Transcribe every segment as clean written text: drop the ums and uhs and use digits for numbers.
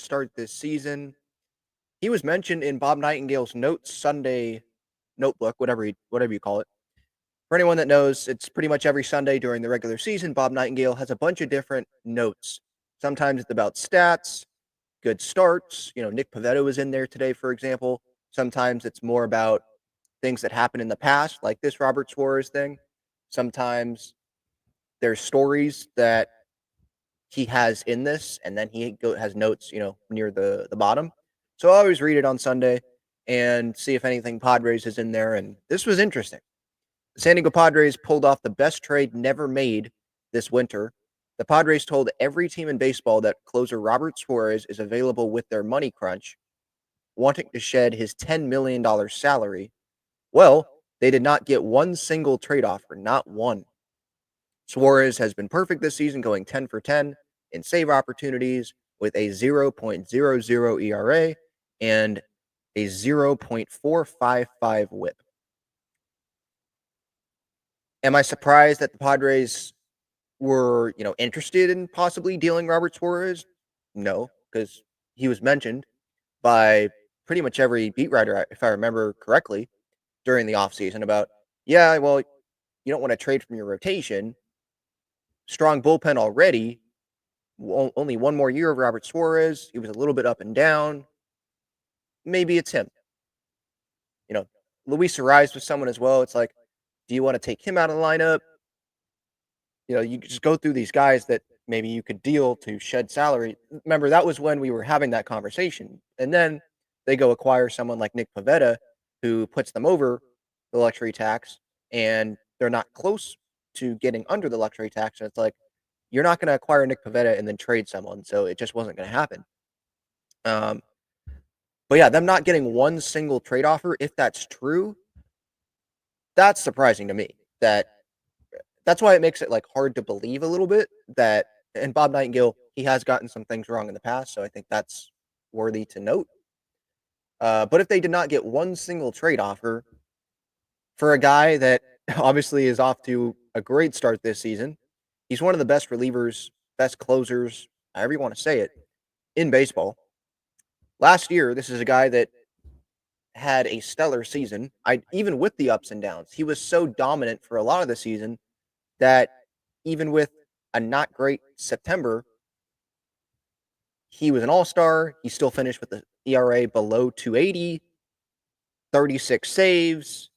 start this season. He was mentioned in Bob Nightingale's Notes Sunday notebook, whatever you call it. For anyone that knows, it's pretty much every Sunday during the regular season. Bob Nightingale has a bunch of different notes. Sometimes it's about stats, good starts. Nick Pivetta was in there today, for example. Sometimes it's more about things that happened in the past, like this Robert Suarez thing. Sometimes there's stories that he has in this, and then he has notes, near the bottom. So I always read it on Sunday and see if anything Padres is in there. And this was interesting. The San Diego Padres pulled off the best trade never made this winter. The Padres told every team in baseball that closer Robert Suarez is available with their money crunch, wanting to shed his $10 million salary. Well, they did not get one single trade offer, not one. Suarez has been perfect this season, going 10 for 10 in save opportunities with a 0.00 ERA and a 0.455 whip. Am I surprised that the Padres were, interested in possibly dealing Robert Suarez? No, because he was mentioned by pretty much every beat writer, if I remember correctly, during the offseason about, yeah, well, you don't want to trade from your rotation. Strong bullpen already. Only one more year of Robert Suarez. He was a little bit up and down. Maybe it's him. Luis Ariz was someone as well. It's like, do you want to take him out of the lineup? You just go through these guys that maybe you could deal to shed salary. Remember, that was when we were having that conversation. And then they go acquire someone like Nick Pivetta, who puts them over the luxury tax, and they're not close to getting under the luxury tax. And it's like, you're not going to acquire Nick Pivetta and then trade someone. So it just wasn't going to happen. But yeah, them not getting one single trade offer, if that's true, that's surprising to me. That's why it makes it hard to believe a little bit that, and Bob Nightingale, he has gotten some things wrong in the past, so I think that's worthy to note. But if they did not get one single trade offer for a guy that obviously is off to a great start this season, he's one of the best relievers, best closers, however you want to say it, in baseball. Last year, this is a guy that had a stellar season. Even with the ups and downs, he was so dominant for a lot of the season that even with a not great September, he was an all-star. He still finished with the ERA below 280, 36 saves.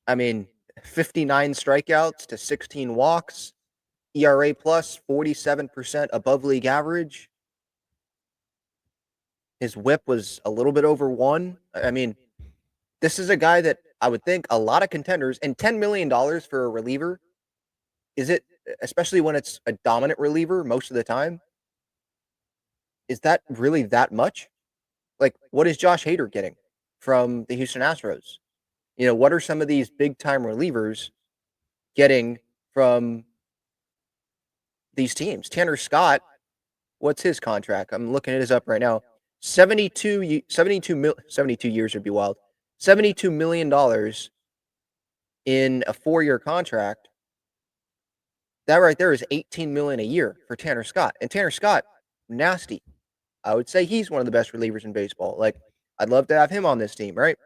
59 strikeouts to 16 walks, ERA plus 47% above league average. His whip was a little bit over 1. This is a guy that I would think a lot of contenders, and $10 million for a reliever, is it, especially when it's a dominant reliever most of the time, is that really that much? What is Josh Hader getting from the Houston Astros? What are some of these big-time relievers getting from these teams? Tanner Scott, what's his contract? I'm looking at his up right now. 72 years would be wild. $72 million in a 4-year contract. That right there is $18 million a year for Tanner Scott. And Tanner Scott, nasty. I would say he's one of the best relievers in baseball. I'd love to have him on this team, right?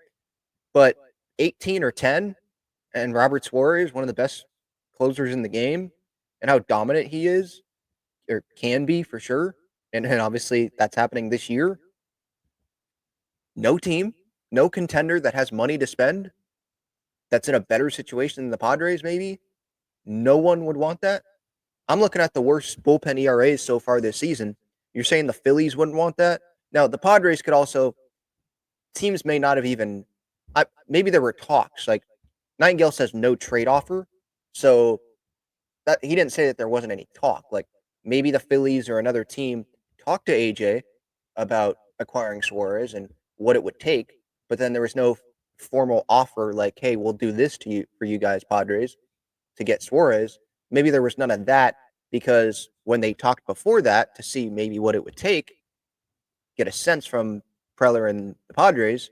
But 18 or 10, and Robert Suarez, one of the best closers in the game, and how dominant he is, or can be for sure. And obviously that's happening this year. No team, no contender that has money to spend, that's in a better situation than the Padres, maybe. No one would want that. I'm looking at the worst bullpen ERAs so far this season. You're saying the Phillies wouldn't want that? Now, the Padres could also, teams may not have even, maybe there were talks. Nightingale says no trade offer. So that he didn't say that there wasn't any talk. Maybe the Phillies or another team talked to AJ about acquiring Suarez and what it would take, but then there was no formal offer hey, we'll do this to you for you guys, Padres, to get Suarez. Maybe there was none of that because when they talked before that to see maybe what it would take, get a sense from Preller and the Padres,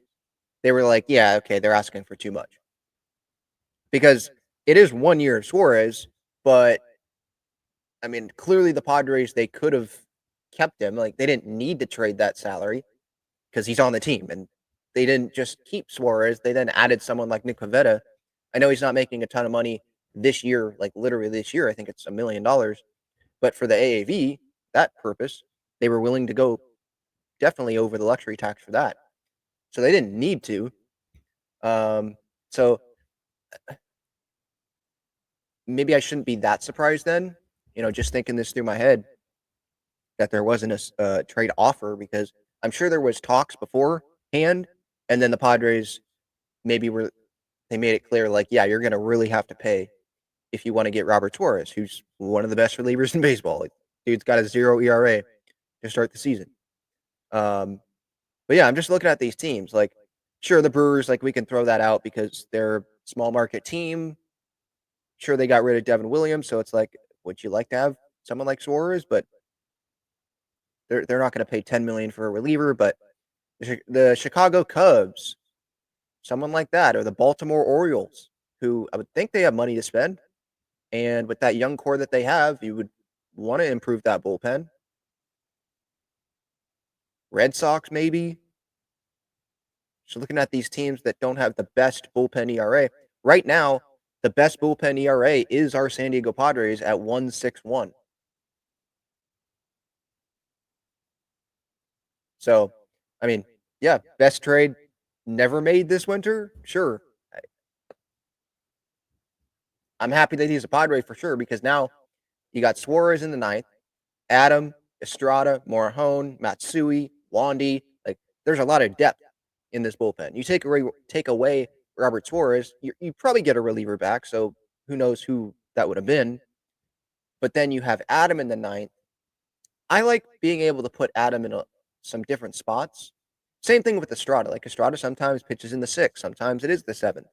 they were like, yeah, okay, they're asking for too much. Because it is 1 year of Suarez, but clearly the Padres, they could have kept him. Like, they didn't need to trade that salary because he's on the team, and they didn't just keep Suarez. They then added someone like Nick Pivetta. I know he's not making a ton of money this year, like literally this year. I think it's $1 million, but for the AAV, that purpose, they were willing to go definitely over the luxury tax for that. So they didn't need to. So maybe I shouldn't be that surprised then, just thinking this through my head, that there wasn't a trade offer, because I'm sure there was talks beforehand, and then the Padres maybe they made it clear, like, yeah, you're going to really have to pay if you want to get Robert Suarez, who's one of the best relievers in baseball. Like, dude's got a 0 ERA to start the season. But yeah, I'm just looking at these teams. Like, sure, the Brewers, like, we can throw that out because they're a small market team. Sure, they got rid of Devin Williams, so it's like, would you like to have someone like Suarez? But they're not going to pay $10 million for a reliever. But the Chicago Cubs, someone like that, or the Baltimore Orioles, who I would think they have money to spend, and with that young core that they have, you would want to improve that bullpen. Red Sox, maybe. So looking at these teams that don't have the best bullpen ERA right now, the best bullpen ERA is our San Diego Padres at 1.61. So, I mean, yeah, best trade never made this winter. Sure, I'm happy that he's a Padre for sure, because now you got Suarez in the ninth, Adam, Estrada, Morahone, Matsui, Wandy. Like, there's a lot of depth in this bullpen. You take away Robert Suarez, you probably get a reliever back. So who knows who that would have been? But then you have Adam in the ninth. I like being able to put Adam in some different spots. Same thing with Estrada. Like, Estrada sometimes pitches in the sixth, sometimes it is the seventh.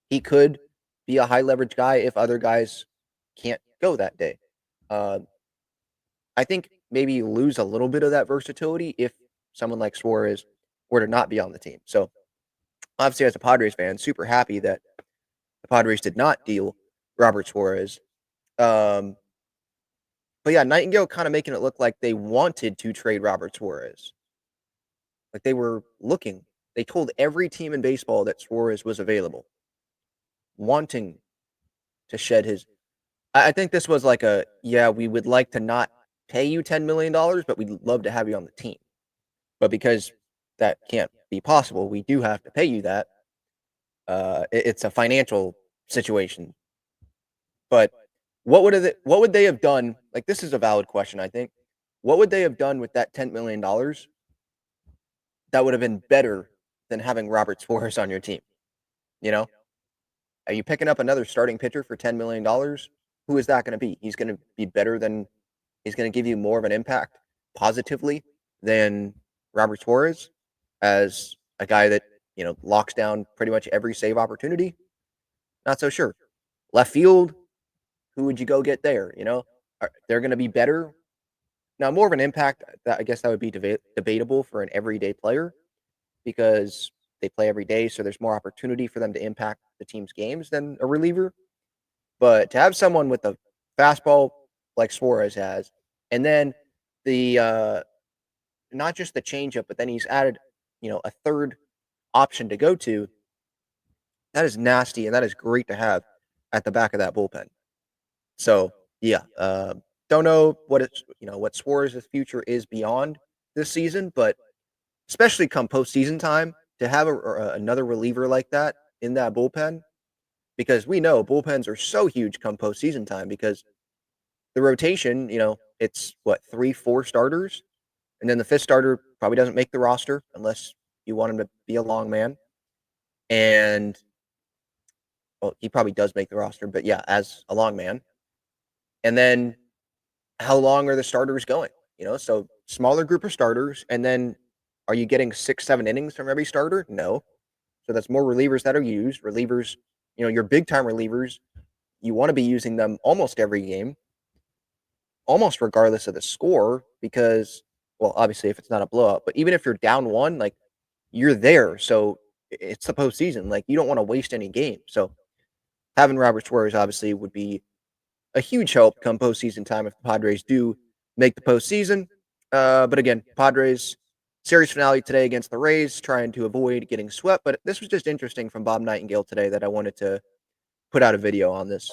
He could be a high leverage guy if other guys can't go that day. Uh, I think maybe you lose a little bit of that versatility if someone like Suarez were to not be on the team. So obviously, as a Padres fan, super happy that the Padres did not deal Robert Suarez. But yeah, Nightengale kind of making it look like they wanted to trade Robert Suarez. Like, they were looking. They told every team in baseball that Suarez was available, wanting to shed his. I think this was like yeah, we would like to not pay you $10 million, but we'd love to have you on the team. But because that can't be possible, we do have to pay you that. It's a financial situation. But what would they have done? Like, this is a valid question, I think. What would they have done with that $10 million that would have been better than having Robert Suarez on your team? You know, are you picking up another starting pitcher for $10 million? Who is that going to be? He's going to be better than. He's going to give you more of an impact positively than Robert Suarez, as a guy that locks down pretty much every save opportunity. Not so sure. Left field, who would you go get there? They're going to be better. Now, more of an impact, I guess that would be debatable for an everyday player, because they play every day, so there's more opportunity for them to impact the team's games than a reliever. But to have someone with a fastball like Suarez has, and then the not just the changeup, but then he's added, a third option to go to. That is nasty, and that is great to have at the back of that bullpen. So yeah, don't know what Suarez's future is beyond this season, but especially come postseason time, to have another reliever like that in that bullpen, because we know bullpens are so huge come postseason time, because the rotation, it's what, 3, 4 starters, and then the fifth starter probably doesn't make the roster unless you want him to be a long man. And well, he probably does make the roster, but yeah, as a long man. And then how long are the starters going? So smaller group of starters, and then are you getting 6, 7 innings from every starter? No. So that's more relievers that are used. Relievers, your big time relievers, you want to be using them almost every game, almost regardless of the score, because, well, obviously if it's not a blowout, but even if you're down one, like, you're there. So it's the postseason. Like, you don't want to waste any game. So having Robert Suarez obviously would be a huge help come postseason time if the Padres do make the postseason. But again, Padres series finale today against the Rays, trying to avoid getting swept. But this was just interesting from Bob Nightengale today that I wanted to put out a video on this.